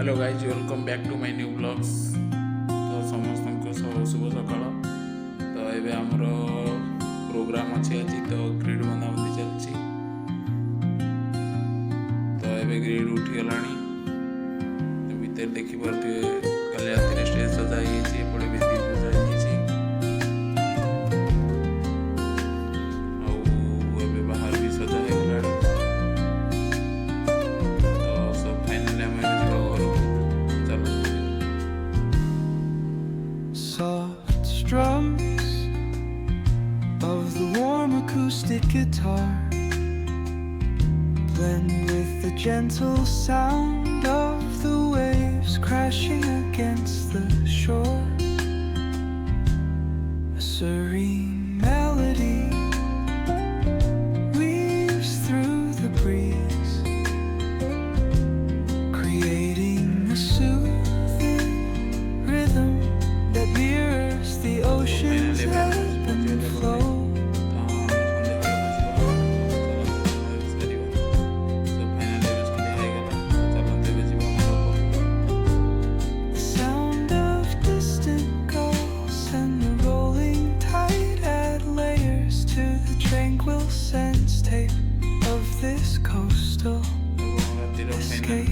Hello guys welcome back to my new blogs. तो समस्त शुभ सकाल। तो ये आमर प्रोग्राम अच्छी आज तो ग्रिड बंधाबंधी चलती। तो ये ग्रिड उठीगला भितर देखिपे कल रात स्टेज सजा पड़े बेदी सजा बाहर भी सजा है। तो सब फाइनली आम घर Soft strums of the warm acoustic guitar blend with the gentle sound of the waves crashing against the shore. A serene melody weaves through the breeze, creating a soothing rhythm that mirrors the ocean's ebb and flow. The sound of distant gulls and the rolling tide add layers to the tranquil sense tape of this coastal escape.